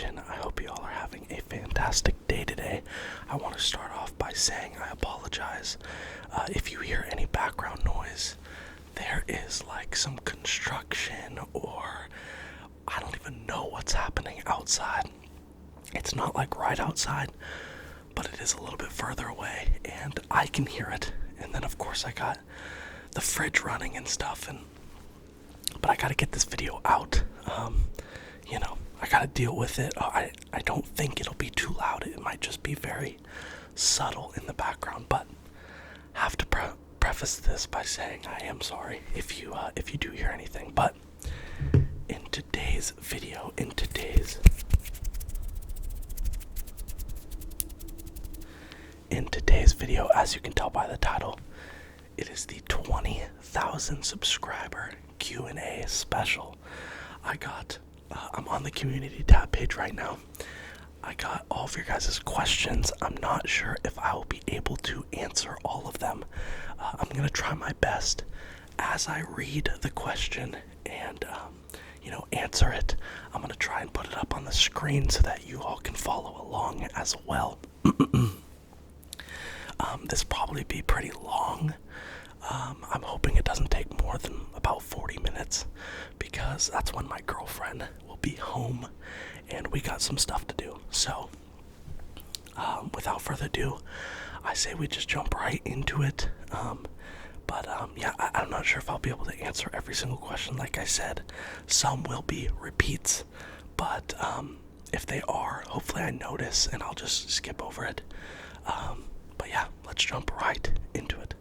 Nation. I hope you all are having a fantastic day today. I want to start off by saying I apologize if you hear any background noise. There is like some construction, or I don't even know what's happening outside. It's not like right outside, but it is a little bit further away, and I can hear it. And then of course I got the fridge running and stuff, but I gotta get this video out. I gotta deal with it. I don't think it'll be too loud. It might just be very subtle in the background, but have to preface this by saying I am sorry if you do hear anything. But in today's video, in today's video, as you can tell by the title, it is the 20,000 subscriber Q&A special. I'm on the community tab page right now. I got all of your guys' questions. I'm not sure if I will be able to answer all of them. I'm going to try my best as I read the question and, answer it. I'm going to try and put it up on the screen so that you all can follow along as well. This probably be pretty long. I'm hoping it doesn't take more than about 40 minutes because that's when my girlfriend will be home and we got some stuff to do. So, without further ado, I say we just jump right into it. I'm not sure if I'll be able to answer every single question. Like I said, some will be repeats, but if they are, hopefully I notice and I'll just skip over it. Let's jump right into it.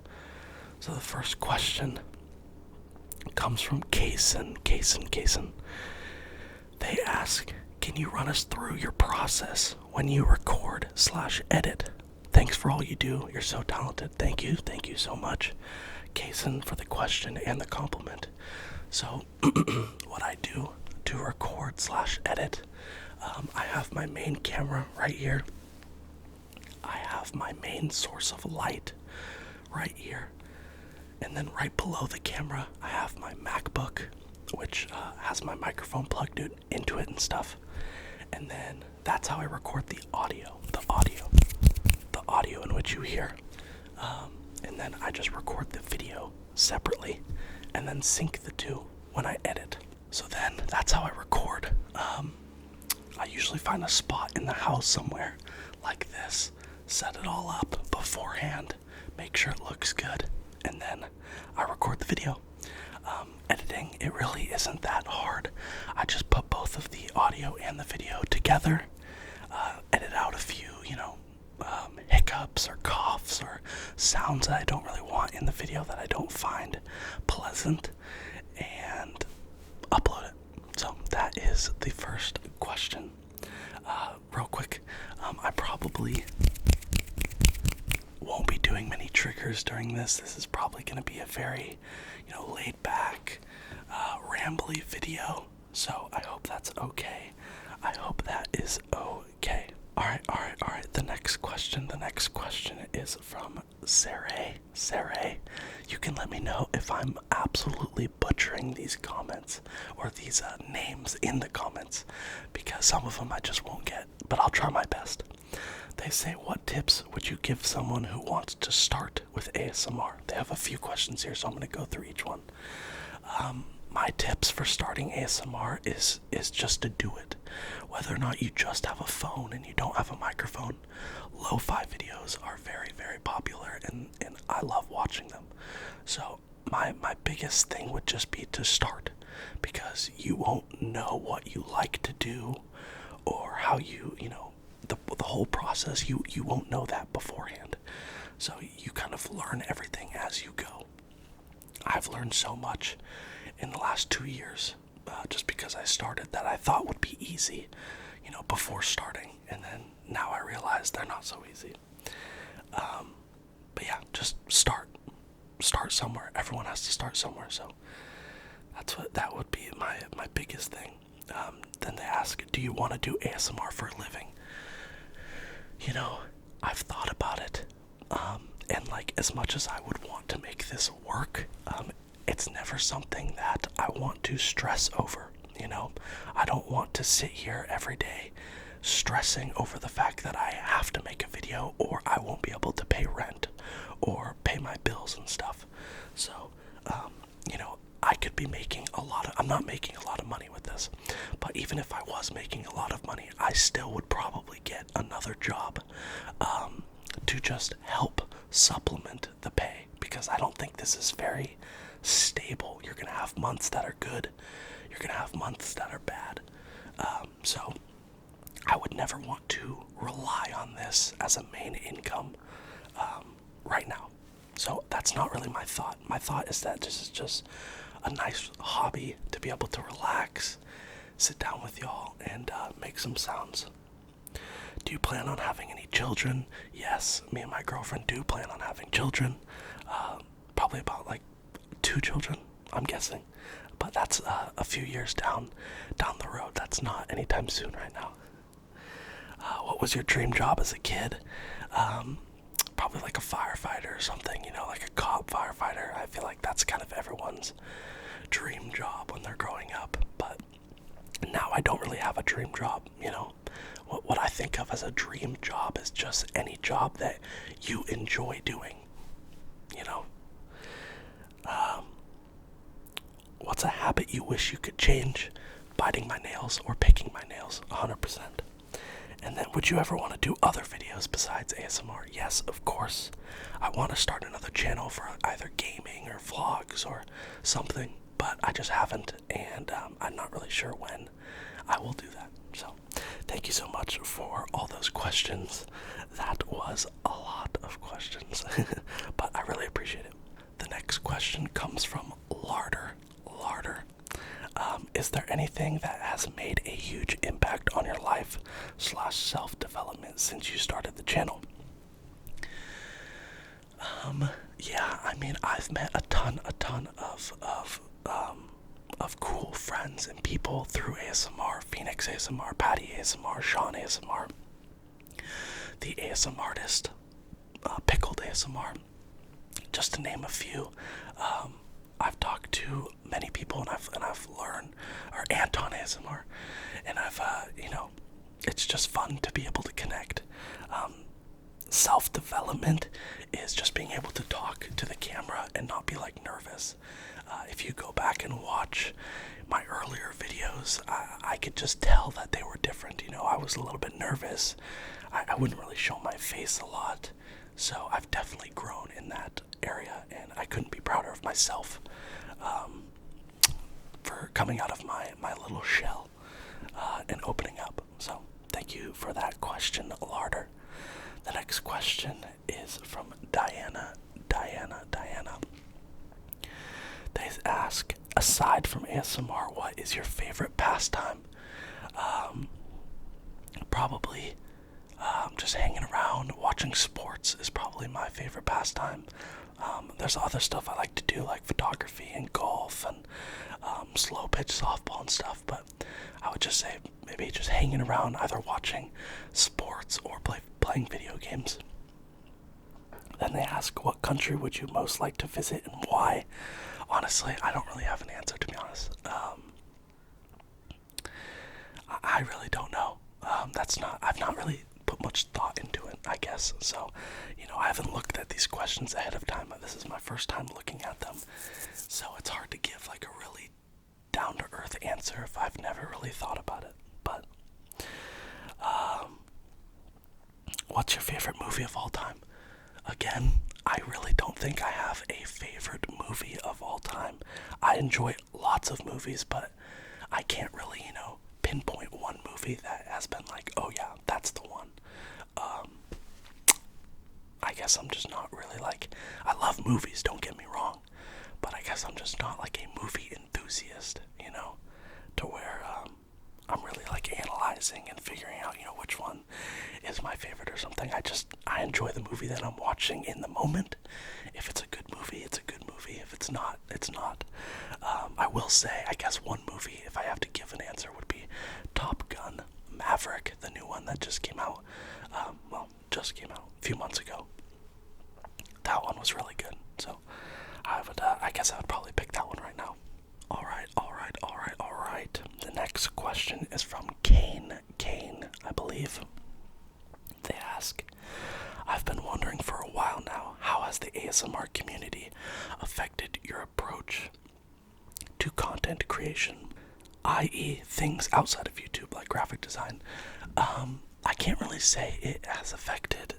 So the first question comes from Kason. They ask, can you run us through your process when you record/edit? Thanks for all you do. You're so talented. Thank you so much, Kason, for the question and the compliment. So what I do to record/edit, I have my main camera right here. I have my main source of light right here. And then right below the camera, I have my MacBook, which has my microphone plugged into it and stuff. And then that's how I record the audio in which you hear. And then I just record the video separately and then sync the two when I edit. So then that's how I record. I usually find a spot in the house somewhere like this, set it all up beforehand, make sure it looks good, and then I record the video. Editing, it really isn't that hard. I just put both of the audio and the video together, edit out a few, hiccups or coughs or sounds that I don't really want in the video that I don't find pleasant, and upload it. So that is the first question. Real quick, I probably won't be doing many triggers during this. This is probably going to be a very, laid back, rambly video. So I hope that's okay. I hope that is okay. All right. The next question is from Saray. You can let me know if I'm absolutely butchering these comments or these names in the comments, because some of them I just won't get, but I'll try my best. They say, what tips would you give someone who wants to start with ASMR? They have a few questions here, so I'm going to go through each one. My tips for starting ASMR is just to do it. Whether or not you just have a phone and you don't have a microphone, lo-fi videos are very, very popular, and I love watching them. So my biggest thing would just be to start, because you won't know what you like to do or how the whole process, you won't know that beforehand. So you kind of learn everything as you go. I've learned so much in the last 2 years, just because I started, that I thought would be easy, before starting, and then now I realize they're not so easy. Just start somewhere. Everyone has to start somewhere, so that would be my biggest thing. Then they ask, do you want to do ASMR for a living? I've thought about it, and as much as I would want to make this work, it's never something that I want to stress over. You know, I don't want to sit here every day stressing over the fact that I have to make a video or I won't be able to pay rent or pay my bills and stuff. So, you know, I could be making I'm not making a lot of money with this, but even if I was making a lot of money, I still would probably get another job to just help supplement the pay, because I don't think this is very stable. You're gonna have months that are good, you're gonna have months that are bad. So I would never want to rely on this as a main income right now. So that's not really my thought. My thought is that this is just a nice hobby to be able to relax, sit down with y'all, and make some sounds. Do you plan on having any children? Yes, me and my girlfriend do plan on having children. Probably about like 2 children, I'm guessing. But that's a few years down the road. That's not anytime soon right now. What was your dream job as a kid? Probably like a firefighter or something, you know, like a cop firefighter. I feel like that's kind of everyone's dream job when they're growing up. But now I don't really have a dream job, you know. What I think of as a dream job is just any job that you enjoy doing, you know. What's a habit you wish you could change? Biting my nails or picking my nails, 100%. And then, would you ever want to do other videos besides ASMR? Yes, of course. I want to start another channel for either gaming or vlogs or something, but I just haven't, and I'm not really sure when I will do that. So, thank you so much for all those questions. That was a lot of questions, but I really appreciate it. The next question comes from Larder. Is there anything that has made a huge impact on your life / self-development since you started the channel? Yeah, I mean, I've met a ton of cool friends and people through ASMR, Phoenix ASMR, Patty ASMR, Sean ASMR, the ASMR artist, Pickled ASMR, just to name a few. I've talked to many people, and I've learned, or Anton ASMR, and I've you know, it's just fun to be able to connect. Self-development is just being able to talk to the camera and not be like nervous. If you go back and watch my earlier videos, I could just tell that they were different. You know, I was a little bit nervous. I wouldn't really show my face a lot. So I've definitely grown in that area, and I couldn't be prouder of myself for coming out of my little shell and opening up. So thank you for that question, Larder. The next question is from Diana. They ask, aside from ASMR, what is your favorite pastime? Probably just hanging around, watching sports is probably my favorite pastime. There's other stuff I like to do, like photography and golf and slow pitch softball and stuff, but I would just say maybe just hanging around, either watching sports or playing video games. Then they ask, what country would you most like to visit and why? Honestly, I don't really have an answer, to be honest. I really don't know. I've not really put much thought into it, I guess. So, you know, I haven't looked at these questions ahead of time. This is my first time looking at them. So it's hard to give like a really down-to-earth answer if I've never really thought about it. But, what's your favorite movie of all time? Again, I really don't think I have a favorite movie of all time. I enjoy lots of movies, but I can't really, you know, pinpoint one movie that has been like, oh yeah, that's the one. I guess I'm just not really like, I love movies, don't get me wrong, but I guess I'm just not like a movie enthusiast, you know, to where I'm really like analyzing and figuring out, you know, which one is my favorite or something. I enjoy the movie that I'm watching in the moment. If it's a good movie, it's a good movie. If it's not, it's not. I will say, I guess one movie, if I have to give an answer, would be Top Gun Maverick, the new one that just came out. Just came out a few months ago. That one was really good. So I guess I would probably pick that one right now. Alright. The next question is from Kane, I believe. They ask, I've been wondering for a while now, how has the ASMR community affected your approach to content creation, i.e. things outside of YouTube like graphic design? I can't really say it has affected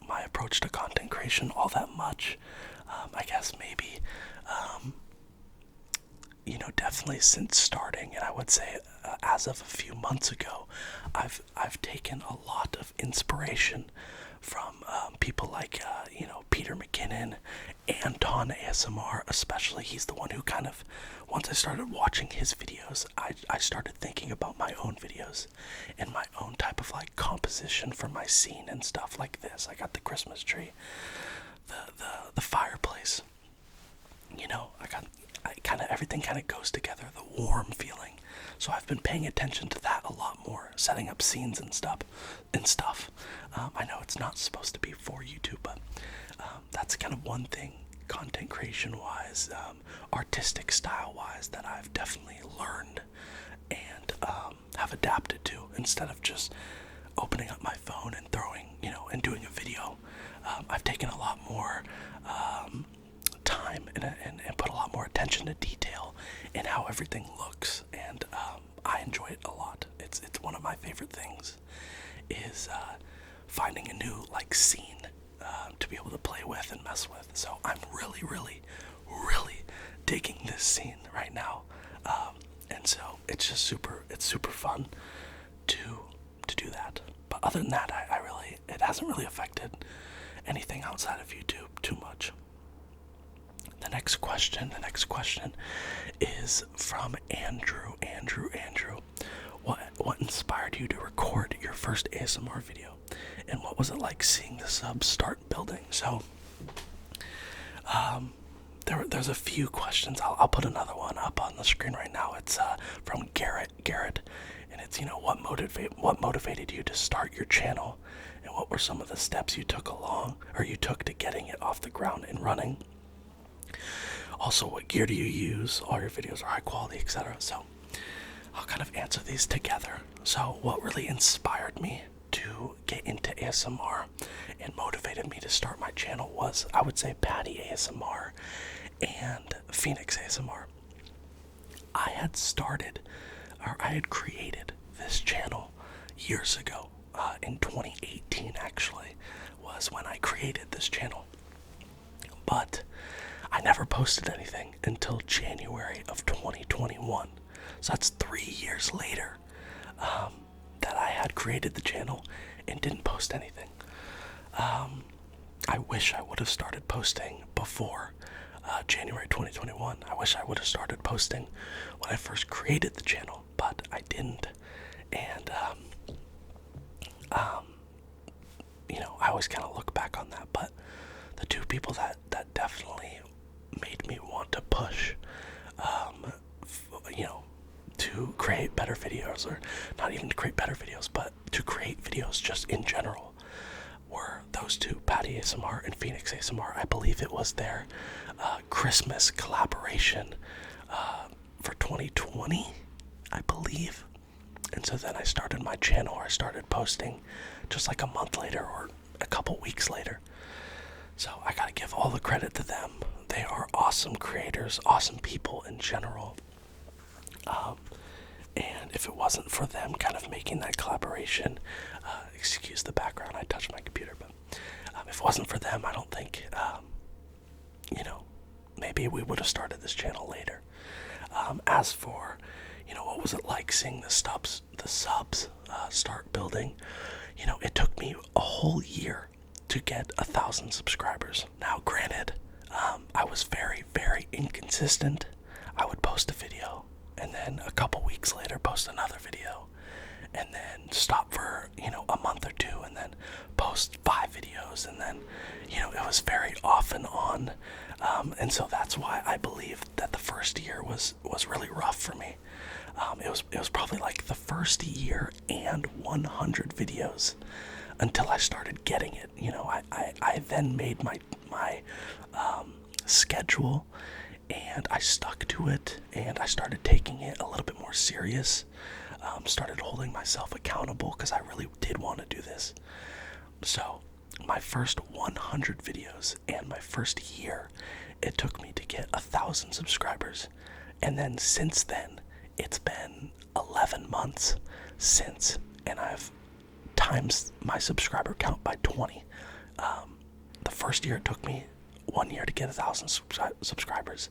my approach to content creation all that much. I guess maybe, definitely since starting, and I would say as of a few months ago, I've taken a lot of inspiration from people like Peter McKinnon, Anton ASMR especially. He's the one who kind of, once I started watching his videos, I started thinking about my own videos and my own type of like composition for my scene and stuff like this. I got the Christmas tree, the fireplace, everything kind of goes together, the warm feeling. So I've been paying attention to that a lot more, setting up scenes and stuff. I know it's not supposed to be for YouTube, but that's kind of one thing, content creation-wise, artistic style-wise, that I've definitely learned and have adapted to, instead of just opening up my phone and throwing, and doing a video. I've taken a lot more time and put a lot more attention to detail in how everything looks, and I enjoy it a lot. It's one of my favorite things, is finding a new scene to be able to play with and mess with. So I'm really, really, really digging this scene right now, and so it's just super fun to do that. But other than that, it hasn't really affected anything outside of YouTube too much. The next question is from Andrew. What inspired you to record your first ASMR video, and what was it like seeing the subs start building? So, there's a few questions. I'll put another one up on the screen right now. It's from Garrett, and it's what motivated you to start your channel, and what were some of the steps you took to getting it off the ground and running. Also, what gear do you use? All your videos are high quality, etc. So I'll kind of answer these together. So what really inspired me to get into ASMR and motivated me to start my channel was, I would say, Patty ASMR and Phoenix ASMR. I had created this channel years ago. In 2018, actually, was when I created this channel. But I never posted anything until January of 2021. So that's 3 years later that I had created the channel and didn't post anything. I wish I would have started posting before January 2021. I wish I would have started posting when I first created the channel, but I didn't. And I always kind of look back on that. But the two people that definitely made me want to push, to create better videos, or not even to create better videos, but to create videos just in general, were those two, Patty ASMR and Phoenix ASMR. I believe it was their Christmas collaboration for 2020, I believe. And so then I started my channel, I started posting just like a month later or a couple weeks later. So I gotta give all the credit to them. They are awesome creators, awesome people in general. And if it wasn't for them kind of making that collaboration, excuse the background, I touched my computer, but if it wasn't for them, I don't think, maybe we would have started this channel later. As for, what was it like seeing the subs start building? It took me a whole year to get 1,000 subscribers. Now, granted, I was very, very inconsistent. I would post a video, and then a couple weeks later post another video, and then stop for, a month or two, and then post 5 videos, and then, it was very off and on. And so that's why I believe that the first year was really rough for me. It was probably like the first year and 100 videos until I started getting it. I then made my schedule and I stuck to it, and I started taking it a little bit more serious. Started holding myself accountable because I really did want to do this. So my first 100 videos and my first year, it took me to get 1,000 subscribers. And then since then, it's been 11 months since, and I've times my subscriber count by 20. The first year it took me 1 year to get 1,000 subscribers,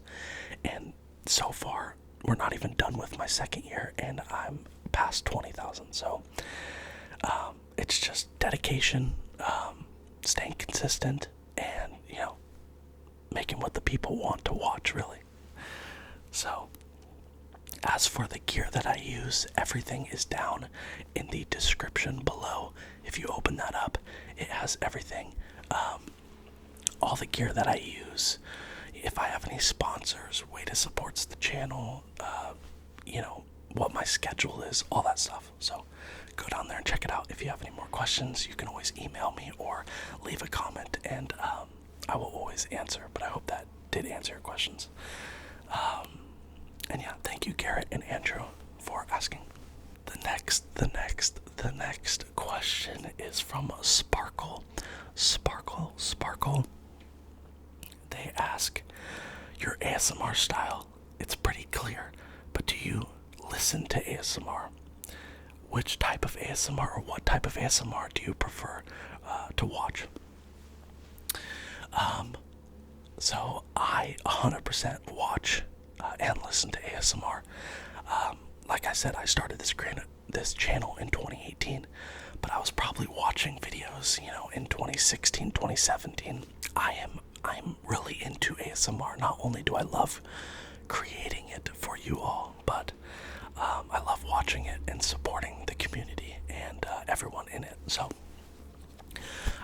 and so far we're not even done with my second year and I'm past 20,000. So it's just dedication, staying consistent, and making what the people want to watch, really. So as for the gear that I use, everything is down in the description below. If you open that up, it has everything. All the gear that I use, if I have any sponsors, way to supports the channel, what my schedule is, all that stuff. So go down there and check it out. If you have any more questions, you can always email me or leave a comment, and I will always answer. But I hope that did answer your questions. And yeah, thank you, Garrett and Andrew, for asking. The next question is from Sparkle. Sparkle. They ask, your ASMR style, it's pretty clear, but do you listen to ASMR? Which type of ASMR or what type of ASMR do you prefer to watch? So I 100% watch and listen to ASMR. Like I said, I started this channel in 2018, but I was probably watching videos, in 2016, 2017. I'm really into ASMR. Not only do I love creating it for you all, but I love watching it and supporting the community and everyone in it. So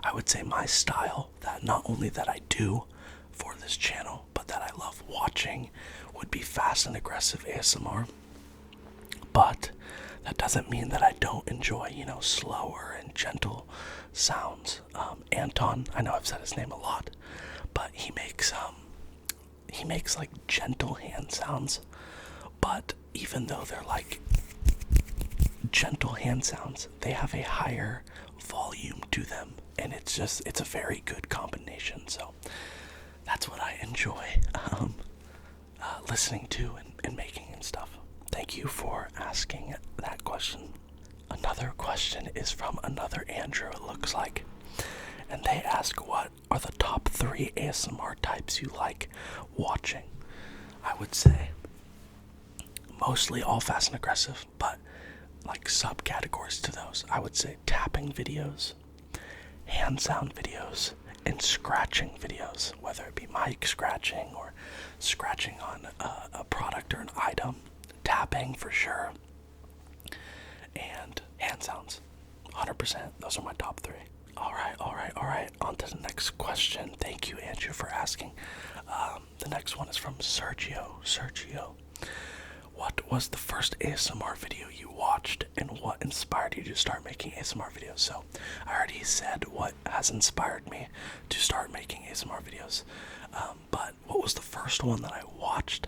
I would say my style, that not only that I do for this channel, but that I love watching, would be fast and aggressive ASMR. But that doesn't mean that I don't enjoy, slower and gentle sounds. Anton, I know I've said his name a lot, but he makes like gentle hand sounds. But even though they're like gentle hand sounds, they have a higher volume to them, and it's a very good combination. So that's what I enjoy listening to and making and stuff. Thank you for asking that question. Another question is from another Andrew, it looks like. And they ask, what are the top 3 ASMR types you like watching? I would say mostly all fast and aggressive, but like subcategories to those. I would say tapping videos, hand sound videos, and scratching videos, whether it be mic scratching or scratching on a product or an item. Tapping for sure, and hand sounds, 100%. Those are my top 3. All right. On to the next question. Thank you, Andrew, for asking. The next one is from Sergio. What was the first ASMR video you watched, and what inspired you to start making ASMR videos? So I already said what has inspired me to start making ASMR videos, but what was the first one that I watched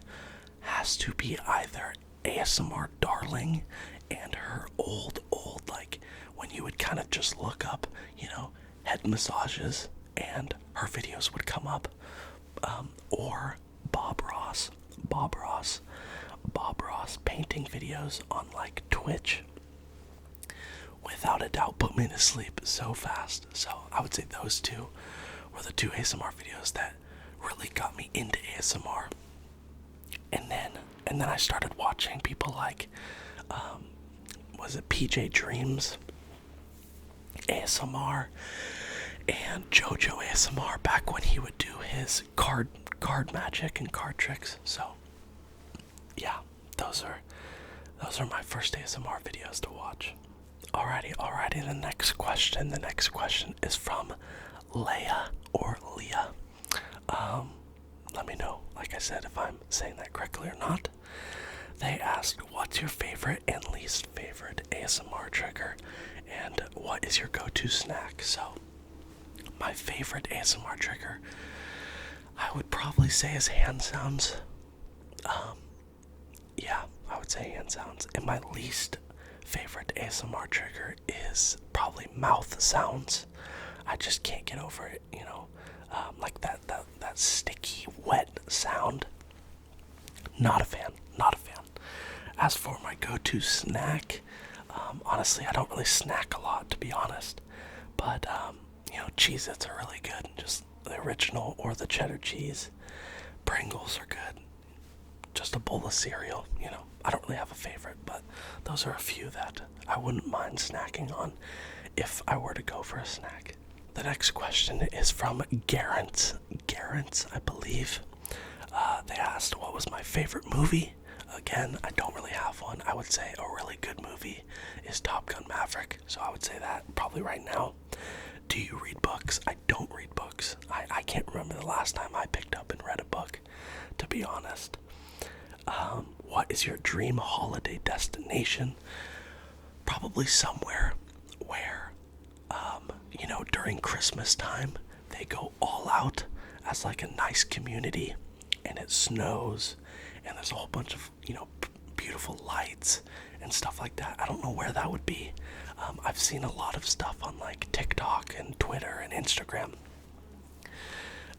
has to be either ASMR Darling and her old, like when you would kind of just look up, head massages and her videos would come up, or Bob Ross painting videos on like Twitch. Without a doubt put me to sleep so fast. So I would say those two were the 2 ASMR videos that really got me into ASMR. And then I started watching people like, was it PJ Dreams ASMR and JoJo ASMR back when he would do his card magic and card tricks. So yeah, those are my first ASMR videos to watch. Alrighty, the next question is from Leah or Leah. Let me know, like I said, if I'm saying that correctly or not. They asked, what's your favorite and least favorite ASMR trigger, and what is your go-to snack? So, my favorite ASMR trigger, I would probably say, is hand sounds. Yeah, I would say hand sounds. And my least favorite ASMR trigger is probably mouth sounds. I just can't get over it, like that sticky, wet sound. Not a fan, not a fan. As for my go-to snack, honestly, I don't really snack a lot, to be honest. But, Cheez-Its are really good. Just the original or the cheddar cheese. Pringles are good. Just a bowl of cereal, I don't really have a favorite, but those are a few that I wouldn't mind snacking on if I were to go for a snack. The next question is from Garrett, I believe. They asked what was my favorite movie. Again, I don't really have one. I would say a really good movie is Top Gun Maverick, so I would say that probably right now. Do you read books? I don't read books. I can't remember the last time I picked up and read a book, to be honest. What is your dream holiday destination? Probably somewhere where, during Christmas time, they go all out as like a nice community, and it snows, and there's a whole bunch of, beautiful lights and stuff like that. I don't know where that would be. I've seen a lot of stuff on like TikTok and Twitter and Instagram,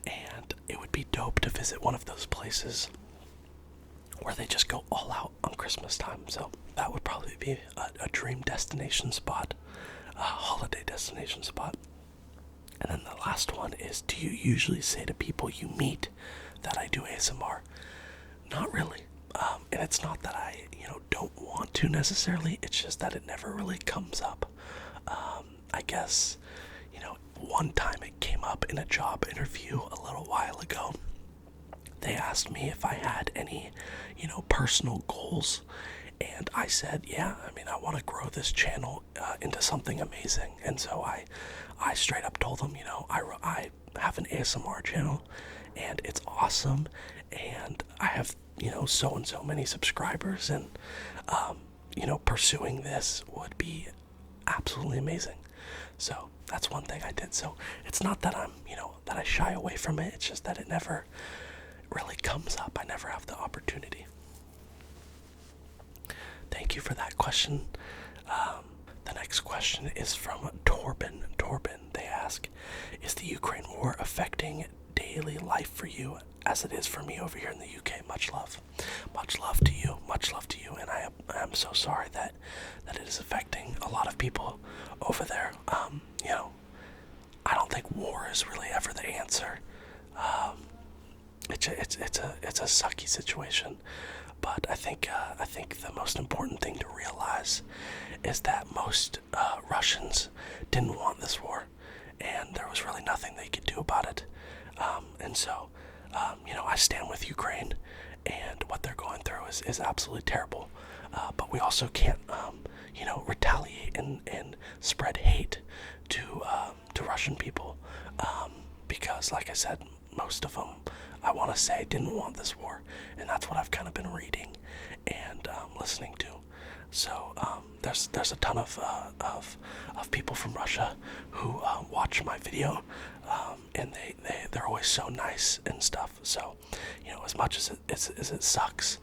and it would be dope to visit one of those places where they just go all out on Christmas time. So that would probably be a dream destination spot, a holiday destination spot. And then the last one is, do you usually say to people you meet that I do ASMR? Not really. And it's not that I, don't want to necessarily. It's just that it never really comes up. I guess, one time it came up in a job interview a little while ago. They asked me if I had any, personal goals. And I said, yeah, I want to grow this channel into something amazing. And so I straight up told them, I have an ASMR channel, and it's awesome. And I have, so and so many subscribers. And, pursuing this would be absolutely amazing. So that's one thing I did. So it's not that I'm, that I shy away from it. It's just that it never really comes up. I never have the opportunity. Thank you for that question. The next question is from Torben. They ask, is the Ukraine war affecting daily life for you as it is for me over here in the UK? Much love. Much love to you. Much love to you. And I am so sorry that it is affecting a lot of people over there. I don't think war is really ever the answer. It's a sucky situation. But I think the most important thing to realize is that most Russians didn't want this war, and there was really nothing they could do about it. And so, I stand with Ukraine, and what they're going through is absolutely terrible. But we also can't, retaliate and spread hate to Russian people, because, like I said, most of them, I want to say, didn't want this war, and that's what I've kind of been reading and listening to. So there's a ton of people from Russia who watch my video, and they're always so nice and stuff. So as much as it sucks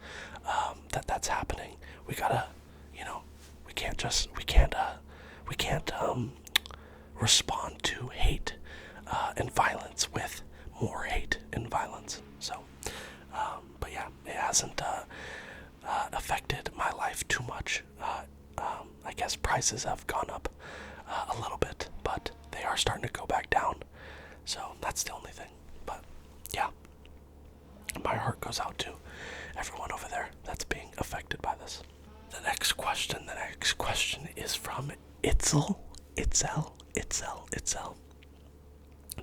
that's happening, we gotta we can't respond to hate and violence with more hate and violence. So, but yeah, it hasn't affected my life too much. I guess prices have gone up a little bit, but they are starting to go back down. So that's the only thing. But yeah, my heart goes out to everyone over there that's being affected by this. The next question is from Itzel.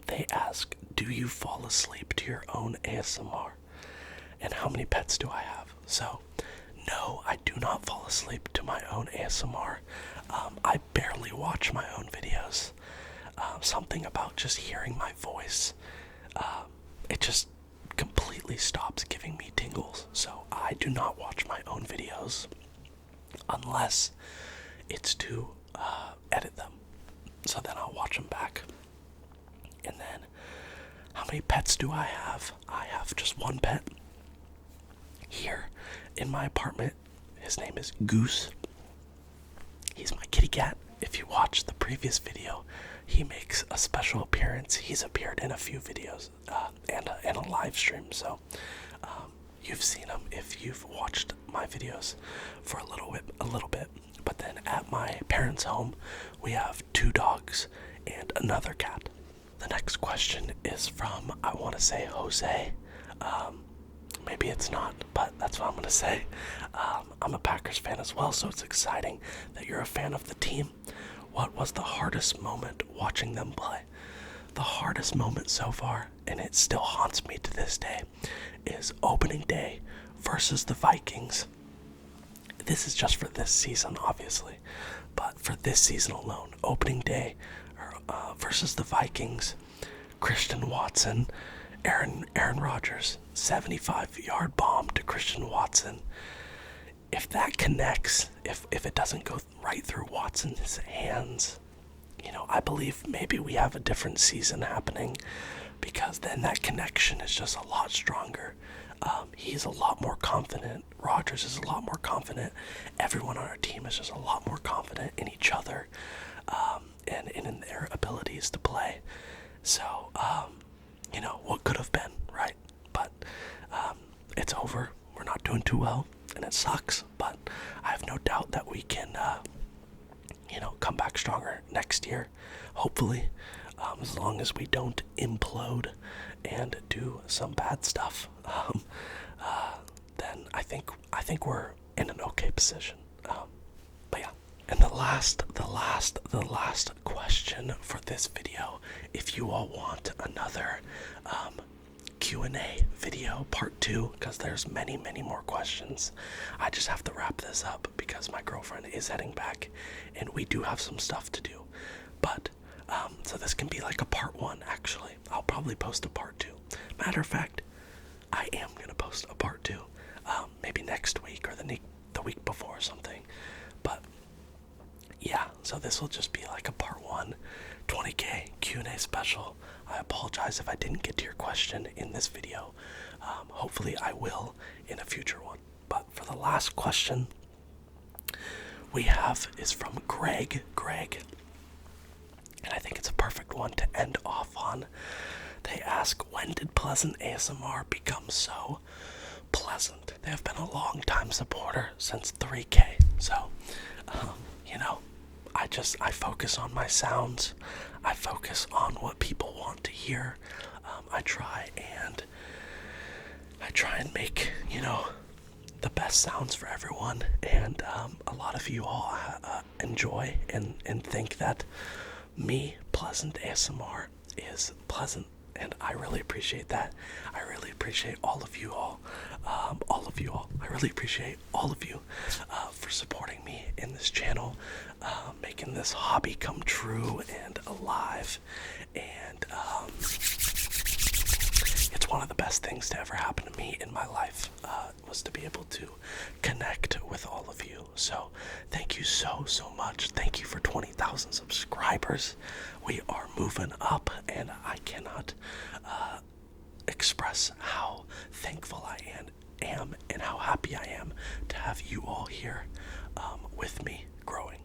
They ask, do you fall asleep to your own ASMR? And how many pets do I have? So, no, I do not fall asleep to my own ASMR. I barely watch my own videos. Something about just hearing my voice, it just completely stops giving me tingles. So I do not watch my own videos unless it's to edit them. So then I'll watch them back. And then, how many pets do I have? I have just one pet. here in my apartment. His name is Goose. He's my kitty cat. If you watched the previous video, he makes a special appearance. He's appeared in a few videos and a live stream, so you've seen him if you've watched my videos for a little bit. But then at my parents' home, we have 2 dogs and another cat. The next question is from, I want to say, Jose. Maybe it's not, but that's what I'm going to say. I'm a Packers fan as well, so it's exciting that you're a fan of the team. What was the hardest moment watching them play? The hardest moment so far, and it still haunts me to this day, is opening day versus the Vikings. This is just for this season, obviously, but for this season alone, opening day versus the Vikings, Christian Watson, Aaron Rodgers, 75-yard bomb to Christian Watson. If that connects, if it doesn't go right through Watson's hands, I believe maybe we have a different season happening, because then that connection is just a lot stronger. He's a lot more confident. Rodgers is a lot more confident. Everyone on our team is just a lot more confident in each other and in their abilities to play. So, what could have been, right? But it's over. We're not doing too well, and it sucks. But I have no doubt that we can, come back stronger next year, hopefully, as long as we don't implode and do some bad stuff. Then I think we're in an okay position. But yeah. And the last question for this video, if you all want another Q&A video, part 2, because there's many more questions. I just have to wrap this up because my girlfriend is heading back, and we do have some stuff to do. But, so this can be like a part 1, actually. I'll probably post a part 2. Matter of fact, I am going to post a part 2, maybe next week or the week before or something. But yeah, so this will just be like a part 1, 20K Q&A special. I apologize if I didn't get to your question in this video. Hopefully I will in a future one. But for the last question we have is from Greg. And I think it's a perfect one to end off on. They ask, when did PleasantASMR become so pleasant? They have been a long time supporter since 3K. So, I focus on my sounds. I focus on what people want to hear. I try and make, the best sounds for everyone. And a lot of you all enjoy and think that me, PleasantASMR, is pleasant. And I really appreciate that. I really appreciate all of you all. I really appreciate all of you for supporting me in this channel, making this hobby come true and alive. And it's one of the best things to ever happen to me in my life, was to be able to connect with all of you. So thank you so much. Thank you for 20,000 subscribers. We are moving up, and I cannot express how thankful I am and how happy I am to have you all here with me growing.